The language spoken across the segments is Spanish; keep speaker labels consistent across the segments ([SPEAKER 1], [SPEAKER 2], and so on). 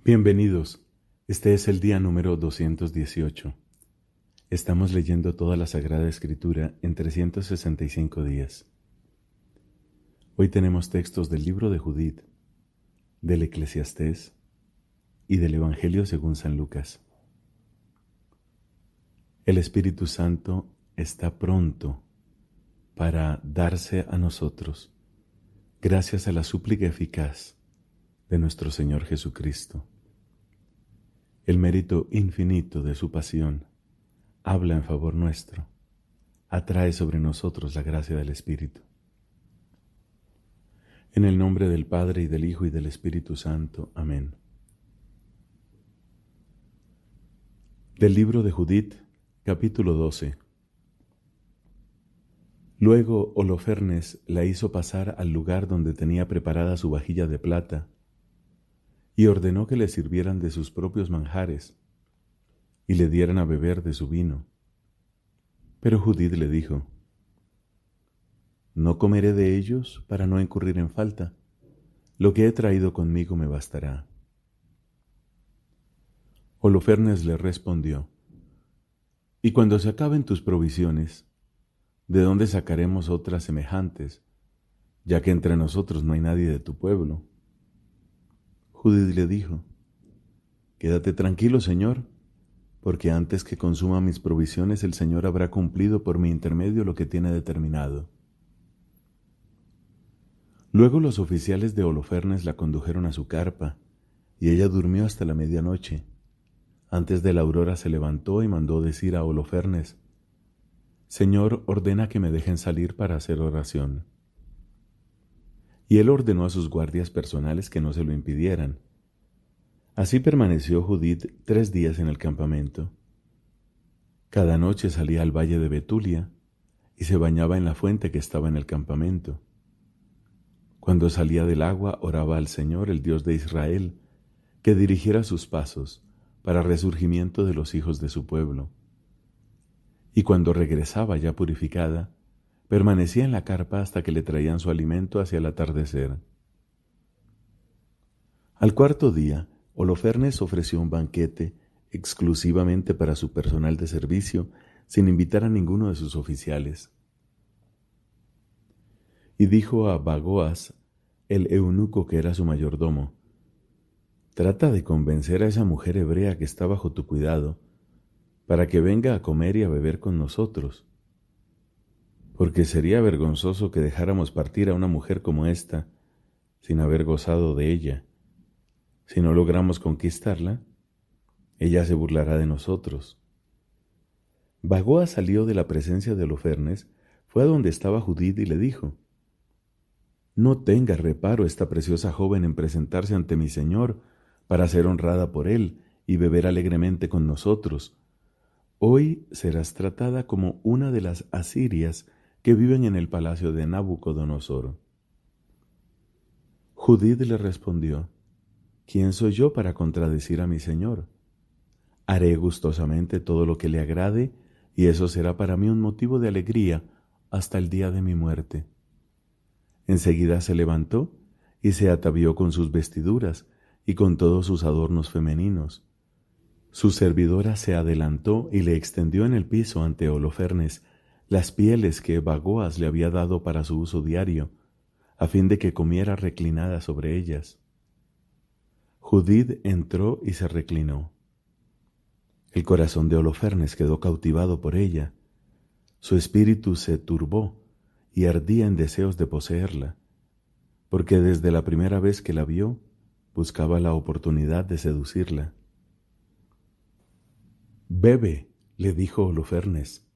[SPEAKER 1] Bienvenidos. Este es el día número 218. Estamos leyendo toda la Sagrada Escritura en 365 días. Hoy tenemos textos del libro de Judith, del Eclesiastés y del Evangelio según San Lucas. El Espíritu Santo está pronto para darse a nosotros gracias a la súplica eficaz de nuestro Señor Jesucristo. El mérito infinito de su pasión habla en favor nuestro, atrae sobre nosotros la gracia del Espíritu. En el nombre del Padre, y del Hijo, y del Espíritu Santo. Amén. Del libro de Judith, capítulo 12. Luego Holofernes la hizo pasar al lugar donde tenía preparada su vajilla de plata, y ordenó que le sirvieran de sus propios manjares, y le dieran a beber de su vino. Pero Judith le dijo: «No comeré de ellos para no incurrir en falta. Lo que he traído conmigo me bastará». Holofernes le respondió: «Y cuando se acaben tus provisiones, ¿de dónde sacaremos otras semejantes, ya que entre nosotros no hay nadie de tu pueblo?» Judith le dijo: «Quédate tranquilo, Señor, porque antes que consuma mis provisiones el Señor habrá cumplido por mi intermedio lo que tiene determinado». Luego los oficiales de Holofernes la condujeron a su carpa, y ella durmió hasta la medianoche. Antes de la aurora se levantó y mandó decir a Holofernes: «Señor, ordena que me dejen salir para hacer oración». Y él ordenó a sus guardias personales que no se lo impidieran. Así permaneció Judith 3 días en el campamento. Cada noche salía al valle de Betulia y se bañaba en la fuente que estaba en el campamento. Cuando salía del agua, oraba al Señor, el Dios de Israel, que dirigiera sus pasos para resurgimiento de los hijos de su pueblo. Y cuando regresaba ya purificada, permanecía en la carpa hasta que le traían su alimento hacia el atardecer. Al 4.º día, Holofernes ofreció un banquete exclusivamente para su personal de servicio, sin invitar a ninguno de sus oficiales. Y dijo a Bagoas, el eunuco que era su mayordomo: «Trata de convencer a esa mujer hebrea que está bajo tu cuidado, para que venga a comer y a beber con nosotros, porque sería vergonzoso que dejáramos partir a una mujer como esta sin haber gozado de ella. Si no logramos conquistarla, ella se burlará de nosotros». Bagoas salió de la presencia de Holofernes, fue a donde estaba Judith y le dijo: «No tenga reparo esta preciosa joven en presentarse ante mi señor para ser honrada por él y beber alegremente con nosotros. Hoy serás tratada como una de las asirias que viven en el palacio de Nabucodonosor». Judith le respondió: «¿Quién soy yo para contradecir a mi señor? Haré gustosamente todo lo que le agrade, y eso será para mí un motivo de alegría hasta el día de mi muerte». Enseguida se levantó y se atavió con sus vestiduras y con todos sus adornos femeninos. Su servidora se adelantó y le extendió en el piso ante Holofernes las pieles que Bagoas le había dado para su uso diario, a fin de que comiera reclinada sobre ellas. Judith entró y se reclinó. El corazón de Holofernes quedó cautivado por ella. Su espíritu se turbó y ardía en deseos de poseerla, porque desde la primera vez que la vio, buscaba la oportunidad de seducirla. «Bebe», le dijo Holofernes,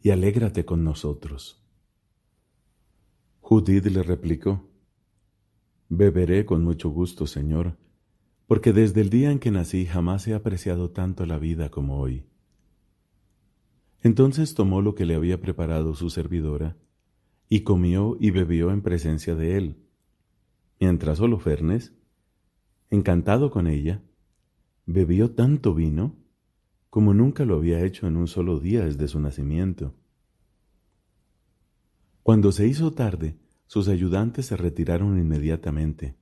[SPEAKER 1] «y alégrate con nosotros». Judith le replicó: «Beberé con mucho gusto, Señor, porque desde el día en que nací jamás he apreciado tanto la vida como hoy». Entonces tomó lo que le había preparado su servidora, y comió y bebió en presencia de él, mientras Holofernes, encantado con ella, bebió tanto vino como nunca lo había hecho en un solo día desde su nacimiento. Cuando se hizo tarde, sus ayudantes se retiraron inmediatamente.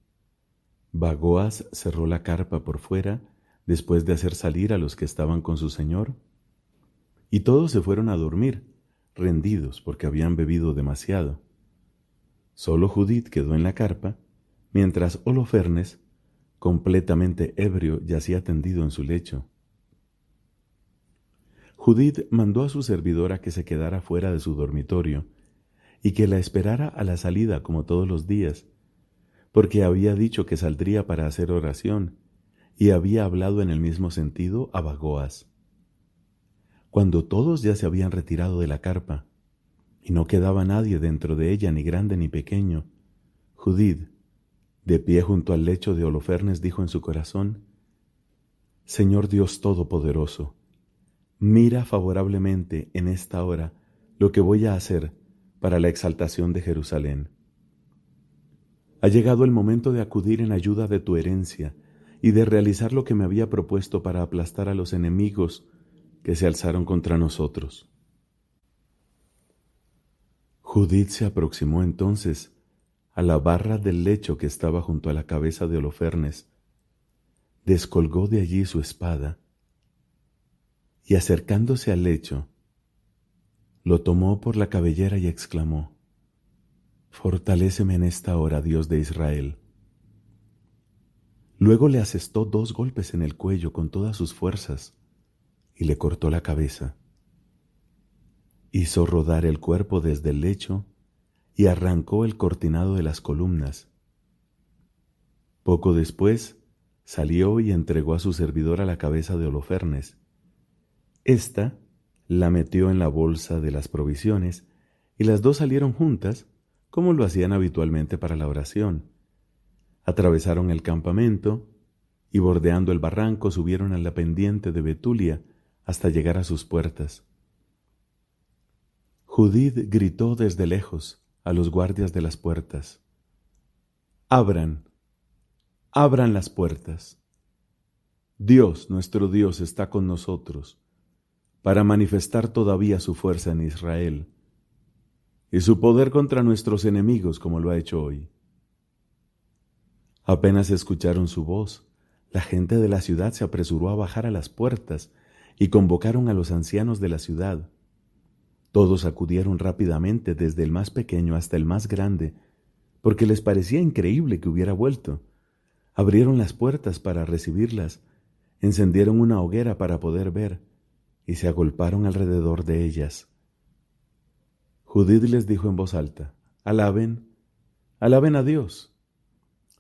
[SPEAKER 1] Bagoas cerró la carpa por fuera después de hacer salir a los que estaban con su señor, y todos se fueron a dormir, rendidos porque habían bebido demasiado. Solo Judith quedó en la carpa, mientras Holofernes, completamente ebrio, yacía tendido en su lecho. Judith mandó a su servidora que se quedara fuera de su dormitorio y que la esperara a la salida como todos los días, porque había dicho que saldría para hacer oración y había hablado en el mismo sentido a Bagoas. Cuando todos ya se habían retirado de la carpa y no quedaba nadie dentro de ella, ni grande ni pequeño, Judith, de pie junto al lecho de Holofernes, dijo en su corazón: Señor Dios Todopoderoso, mira favorablemente en esta hora lo que voy a hacer para la exaltación de Jerusalén. Ha llegado el momento de acudir en ayuda de tu herencia y de realizar lo que me había propuesto para aplastar a los enemigos que se alzaron contra nosotros. Judith se aproximó entonces a la barra del lecho que estaba junto a la cabeza de Holofernes, descolgó de allí su espada y, acercándose al lecho, lo tomó por la cabellera y exclamó: Fortaléceme en esta hora, Dios de Israel. Luego le asestó 2 golpes en el cuello con todas sus fuerzas y le cortó la cabeza. Hizo rodar el cuerpo desde el lecho y arrancó el cortinado de las columnas. Poco después salió y entregó a su servidora la cabeza de Holofernes. Ésta la metió en la bolsa de las provisiones y las dos salieron juntas, como lo hacían habitualmente para la oración. Atravesaron el campamento y, bordeando el barranco, subieron a la pendiente de Betulia hasta llegar a sus puertas. Judith gritó desde lejos a los guardias de las puertas: «Abran, abran las puertas. Dios, nuestro Dios, está con nosotros para manifestar todavía su fuerza en Israel y su poder contra nuestros enemigos como lo ha hecho hoy». Apenas escucharon su voz, la gente de la ciudad se apresuró a bajar a las puertas y convocaron a los ancianos de la ciudad. Todos acudieron rápidamente, desde el más pequeño hasta el más grande, porque les parecía increíble que hubiera vuelto. Abrieron las puertas para recibirlas, encendieron una hoguera para poder ver y se agolparon alrededor de ellas. Judith les dijo en voz alta: «Alaben, alaben a Dios.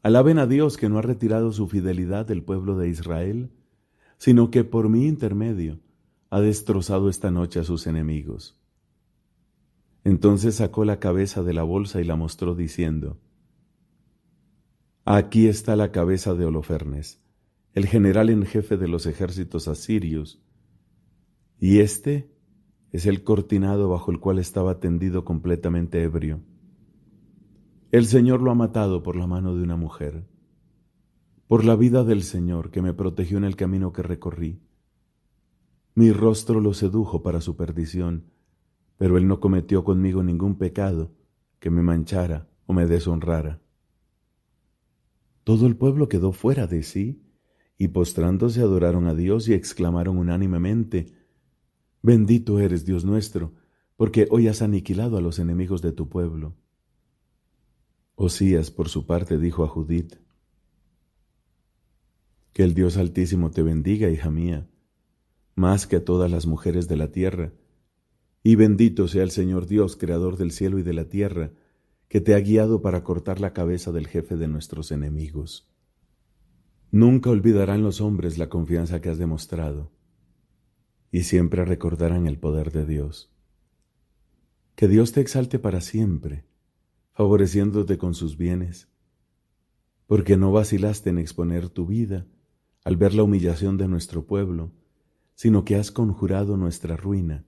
[SPEAKER 1] Alaben a Dios, que no ha retirado su fidelidad del pueblo de Israel, sino que por mi intermedio ha destrozado esta noche a sus enemigos». Entonces sacó la cabeza de la bolsa y la mostró diciendo: «Aquí está la cabeza de Holofernes, el general en jefe de los ejércitos asirios, y este es el cortinado bajo el cual estaba tendido completamente ebrio. El Señor lo ha matado por la mano de una mujer. Por la vida del Señor, que me protegió en el camino que recorrí. Mi rostro lo sedujo para su perdición, pero él no cometió conmigo ningún pecado que me manchara o me deshonrara». Todo el pueblo quedó fuera de sí, y postrándose adoraron a Dios y exclamaron unánimemente: «Bendito eres, Dios nuestro, porque hoy has aniquilado a los enemigos de tu pueblo». Osías, por su parte, dijo a Judith: «Que el Dios Altísimo te bendiga, hija mía, más que a todas las mujeres de la tierra, y bendito sea el Señor Dios, creador del cielo y de la tierra, que te ha guiado para cortar la cabeza del jefe de nuestros enemigos. Nunca olvidarán los hombres la confianza que has demostrado, y siempre recordarán el poder de Dios. Que Dios te exalte para siempre, favoreciéndote con sus bienes, porque no vacilaste en exponer tu vida al ver la humillación de nuestro pueblo, sino que has conjurado nuestra ruina,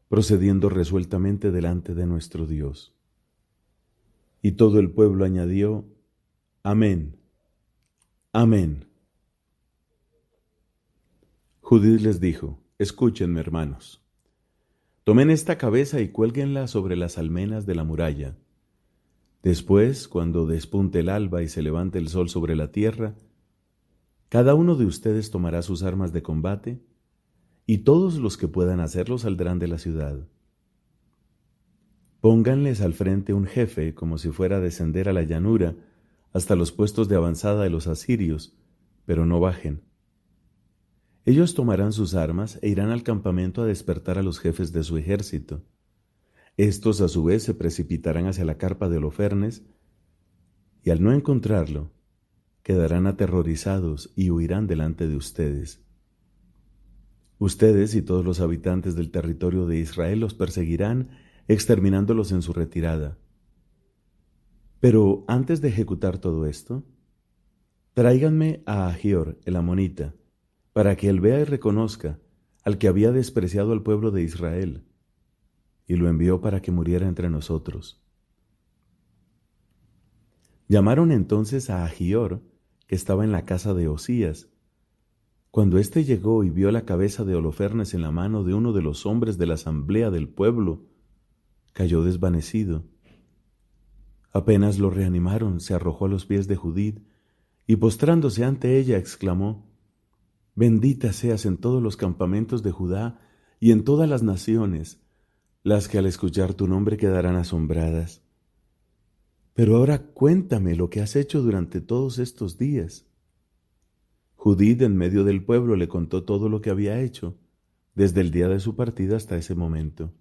[SPEAKER 1] procediendo resueltamente delante de nuestro Dios». Y todo el pueblo añadió: «Amén, amén». Judith les dijo: «Escúchenme, hermanos. Tomen esta cabeza y cuélguenla sobre las almenas de la muralla. Después, cuando despunte el alba y se levante el sol sobre la tierra, cada uno de ustedes tomará sus armas de combate, y todos los que puedan hacerlo saldrán de la ciudad. Pónganles al frente un jefe, como si fuera a descender a la llanura hasta los puestos de avanzada de los asirios, pero no bajen. Ellos tomarán sus armas e irán al campamento a despertar a los jefes de su ejército. Estos a su vez se precipitarán hacia la carpa de Holofernes, y al no encontrarlo, quedarán aterrorizados y huirán delante de ustedes. Ustedes y todos los habitantes del territorio de Israel los perseguirán, exterminándolos en su retirada. Pero antes de ejecutar todo esto, tráiganme a Ahior, el amonita, para que él vea y reconozca al que había despreciado al pueblo de Israel, y lo envió para que muriera entre nosotros. Llamaron entonces a Ahior, que estaba en la casa de Osías. Cuando éste llegó y vio la cabeza de Holofernes en la mano de uno de los hombres de la asamblea del pueblo, cayó desvanecido. Apenas lo reanimaron, se arrojó a los pies de Judith y postrándose ante ella exclamó: «Bendita seas en todos los campamentos de Judá y en todas las naciones, las que al escuchar tu nombre quedarán asombradas. Pero ahora cuéntame lo que has hecho durante todos estos días». Judith en medio del pueblo le contó todo lo que había hecho, desde el día de su partida hasta ese momento.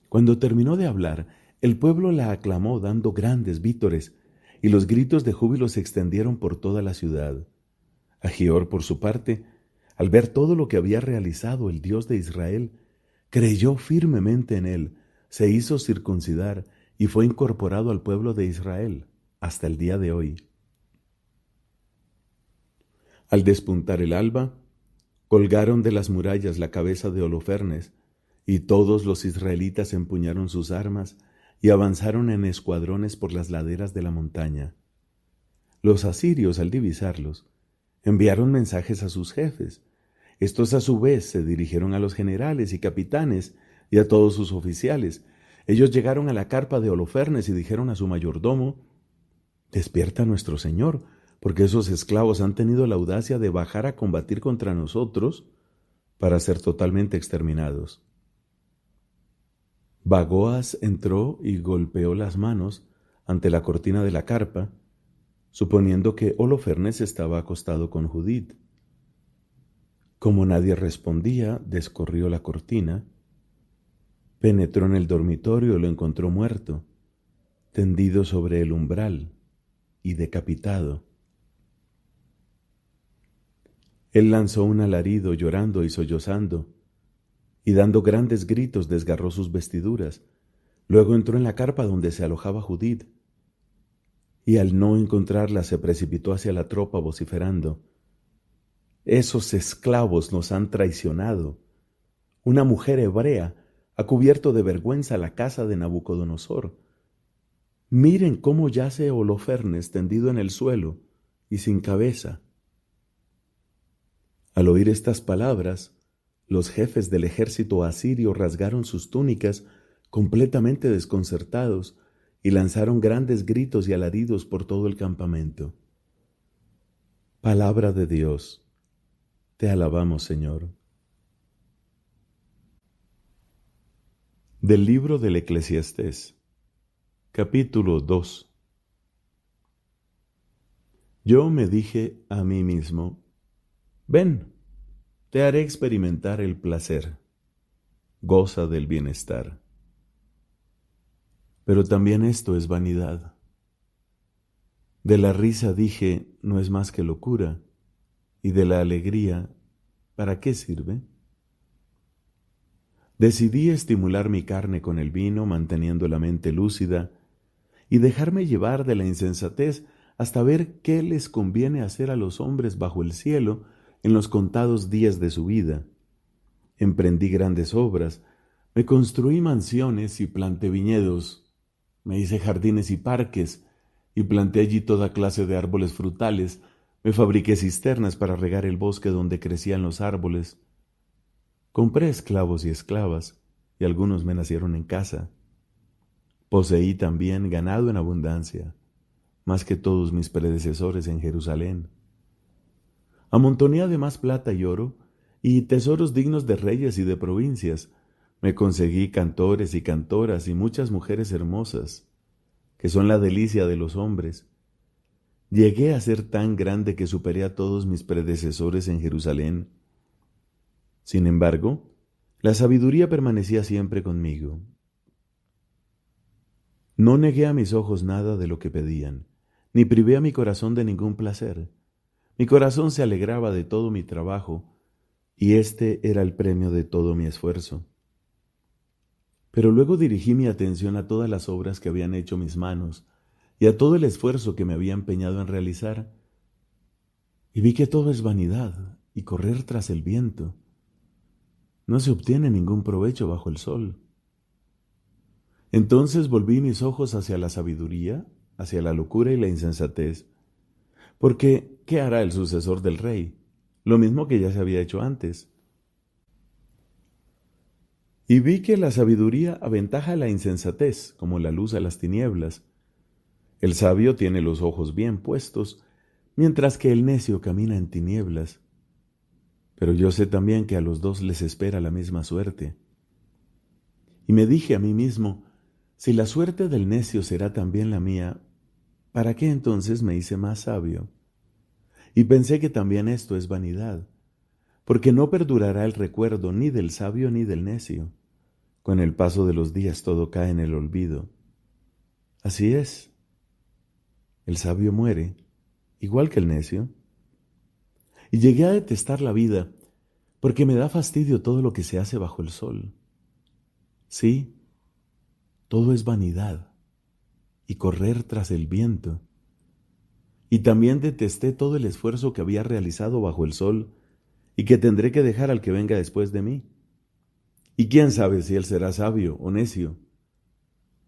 [SPEAKER 1] Cuando terminó de hablar, el pueblo la aclamó dando grandes vítores, y los gritos de júbilo se extendieron por toda la ciudad. Ahior, por su parte, al ver todo lo que había realizado el Dios de Israel, creyó firmemente en él, se hizo circuncidar y fue incorporado al pueblo de Israel hasta el día de hoy. Al despuntar el alba, colgaron de las murallas la cabeza de Holofernes, y todos los israelitas empuñaron sus armas y avanzaron en escuadrones por las laderas de la montaña. Los asirios, al divisarlos, enviaron mensajes a sus jefes. Estos a su vez se dirigieron a los generales y capitanes y a todos sus oficiales. Ellos llegaron a la carpa de Holofernes y dijeron a su mayordomo: «Despierta nuestro señor, porque esos esclavos han tenido la audacia de bajar a combatir contra nosotros para ser totalmente exterminados». Bagoas entró y golpeó las manos ante la cortina de la carpa, suponiendo que Holofernes estaba acostado con Judith. Como nadie respondía, descorrió la cortina, penetró en el dormitorio y lo encontró muerto, tendido sobre el umbral y decapitado. Él lanzó un alarido llorando y sollozando, y dando grandes gritos desgarró sus vestiduras. Luego entró en la carpa donde se alojaba Judith, y al no encontrarla se precipitó hacia la tropa vociferando: «Esos esclavos nos han traicionado. Una mujer hebrea ha cubierto de vergüenza la casa de Nabucodonosor. Miren cómo yace Holofernes tendido en el suelo y sin cabeza». Al oír estas palabras, los jefes del ejército asirio rasgaron sus túnicas completamente desconcertados y lanzaron grandes gritos y alaridos por todo el campamento. Palabra de Dios. Te alabamos, Señor. Del libro del Eclesiastés, capítulo 2. Yo me dije a mí mismo: «Ven, te haré experimentar el placer, goza del bienestar». Pero también esto es vanidad. De la risa dije: «No es más que locura», y de la alegría: «¿Para qué sirve?». Decidí estimular mi carne con el vino, manteniendo la mente lúcida, y dejarme llevar de la insensatez hasta ver qué les conviene hacer a los hombres bajo el cielo en los contados días de su vida. Emprendí grandes obras, me construí mansiones y planté viñedos, me hice jardines y parques, y planté allí toda clase de árboles frutales, me fabriqué cisternas para regar el bosque donde crecían los árboles. Compré esclavos y esclavas, y algunos me nacieron en casa. Poseí también ganado en abundancia, más que todos mis predecesores en Jerusalén. Amontoné además plata y oro, y tesoros dignos de reyes y de provincias. Me conseguí cantores y cantoras y muchas mujeres hermosas, que son la delicia de los hombres. Llegué a ser tan grande que superé a todos mis predecesores en Jerusalén. Sin embargo, la sabiduría permanecía siempre conmigo. No negué a mis ojos nada de lo que pedían, ni privé a mi corazón de ningún placer. Mi corazón se alegraba de todo mi trabajo, y este era el premio de todo mi esfuerzo. Pero luego dirigí mi atención a todas las obras que habían hecho mis manos, y a todo el esfuerzo que me había empeñado en realizar, y vi que todo es vanidad y correr tras el viento. No se obtiene ningún provecho bajo el sol. Entonces volví mis ojos hacia la sabiduría, hacia la locura y la insensatez, porque ¿qué hará el sucesor del rey? Lo mismo que ya se había hecho antes. Y vi que la sabiduría aventaja a la insensatez, como la luz a las tinieblas. El sabio tiene los ojos bien puestos, mientras que el necio camina en tinieblas. Pero yo sé también que a los dos les espera la misma suerte. Y me dije a mí mismo, si la suerte del necio será también la mía, ¿para qué entonces me hice más sabio? Y pensé que también esto es vanidad, porque no perdurará el recuerdo ni del sabio ni del necio. Con el paso de los días todo cae en el olvido. Así es. El sabio muere, igual que el necio. Y llegué a detestar la vida, porque me da fastidio todo lo que se hace bajo el sol. Sí, todo es vanidad y correr tras el viento. Y también detesté todo el esfuerzo que había realizado bajo el sol y que tendré que dejar al que venga después de mí. Y quién sabe si él será sabio o necio,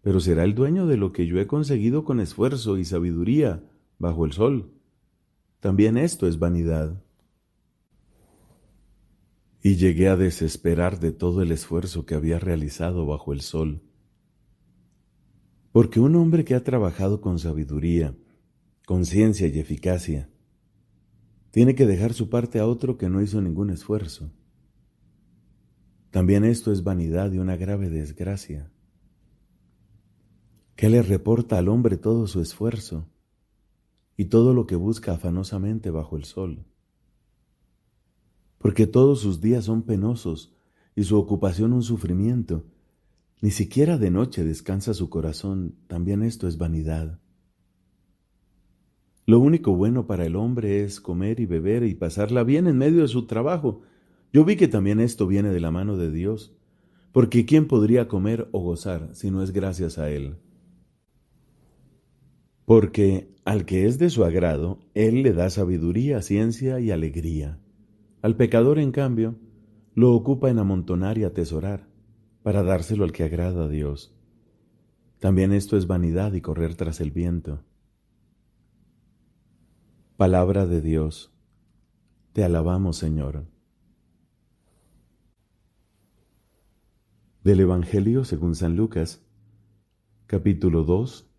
[SPEAKER 1] pero será el dueño de lo que yo he conseguido con esfuerzo y sabiduría bajo el sol. También esto es vanidad. Y llegué a desesperar de todo el esfuerzo que había realizado bajo el sol. Porque un hombre que ha trabajado con sabiduría, con ciencia y eficacia, tiene que dejar su parte a otro que no hizo ningún esfuerzo. También esto es vanidad y una grave desgracia. ¿Qué le reporta al hombre todo su esfuerzo y todo lo que busca afanosamente bajo el sol? Porque todos sus días son penosos y su ocupación un sufrimiento. Ni siquiera de noche descansa su corazón, también esto es vanidad. Lo único bueno para el hombre es comer y beber y pasarla bien en medio de su trabajo. Yo vi que también esto viene de la mano de Dios, porque ¿quién podría comer o gozar si no es gracias a Él? Porque al que es de su agrado, Él le da sabiduría, ciencia y alegría. Al pecador, en cambio, lo ocupa en amontonar y atesorar, para dárselo al que agrada a Dios. También esto es vanidad y correr tras el viento. Palabra de Dios. Te alabamos, Señor. Del Evangelio según San Lucas, capítulo 2,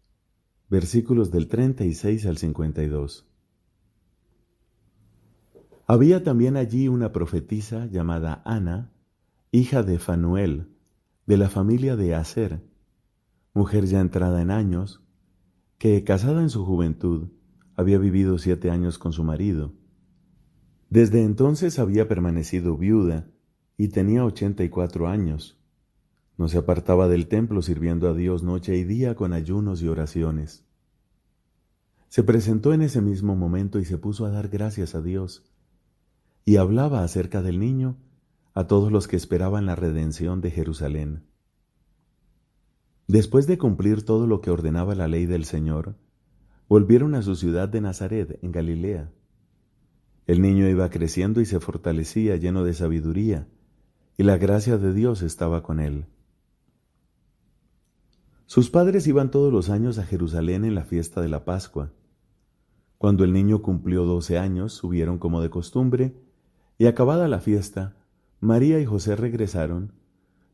[SPEAKER 1] versículos del 36 al 52. Había también allí una profetisa llamada Ana, hija de Fanuel, de la familia de Aser, mujer ya entrada en años, que, casada en su juventud, había vivido 7 años con su marido. Desde entonces había permanecido viuda y tenía 84 años. No se apartaba del templo sirviendo a Dios noche y día con ayunos y oraciones. Se presentó en ese mismo momento y se puso a dar gracias a Dios, y hablaba acerca del niño a todos los que esperaban la redención de Jerusalén. Después de cumplir todo lo que ordenaba la ley del Señor, volvieron a su ciudad de Nazaret, en Galilea. El niño iba creciendo y se fortalecía lleno de sabiduría, y la gracia de Dios estaba con él. Sus padres iban todos los años a Jerusalén en la fiesta de la Pascua. Cuando el niño cumplió 12 años, subieron como de costumbre, y acabada la fiesta, María y José regresaron,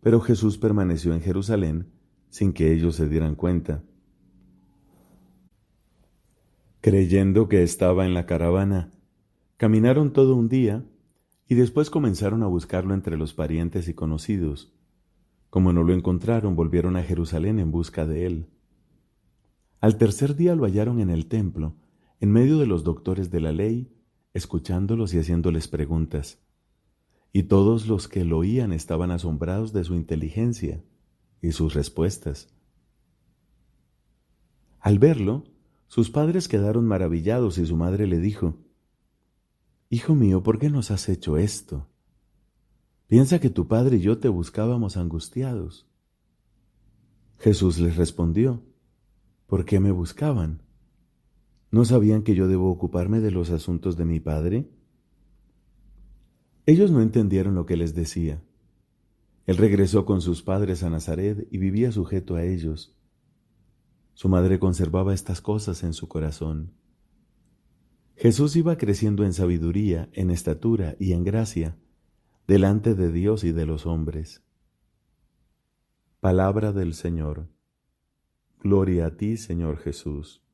[SPEAKER 1] pero Jesús permaneció en Jerusalén sin que ellos se dieran cuenta. Creyendo que estaba en la caravana, caminaron todo un día y después comenzaron a buscarlo entre los parientes y conocidos. Como no lo encontraron, volvieron a Jerusalén en busca de él. Al tercer día lo hallaron en el templo, en medio de los doctores de la ley, escuchándolos y haciéndoles preguntas. Y todos los que lo oían estaban asombrados de su inteligencia y sus respuestas. Al verlo, sus padres quedaron maravillados y su madre le dijo: «Hijo mío, ¿por qué nos has hecho esto? Piensa que tu padre y yo te buscábamos angustiados». Jesús les respondió: «¿Por qué me buscaban? ¿No sabían que yo debo ocuparme de los asuntos de mi padre?». Ellos no entendieron lo que les decía. Él regresó con sus padres a Nazaret y vivía sujeto a ellos. Su madre conservaba estas cosas en su corazón. Jesús iba creciendo en sabiduría, en estatura y en gracia, delante de Dios y de los hombres. Palabra del Señor. Gloria a ti, Señor Jesús.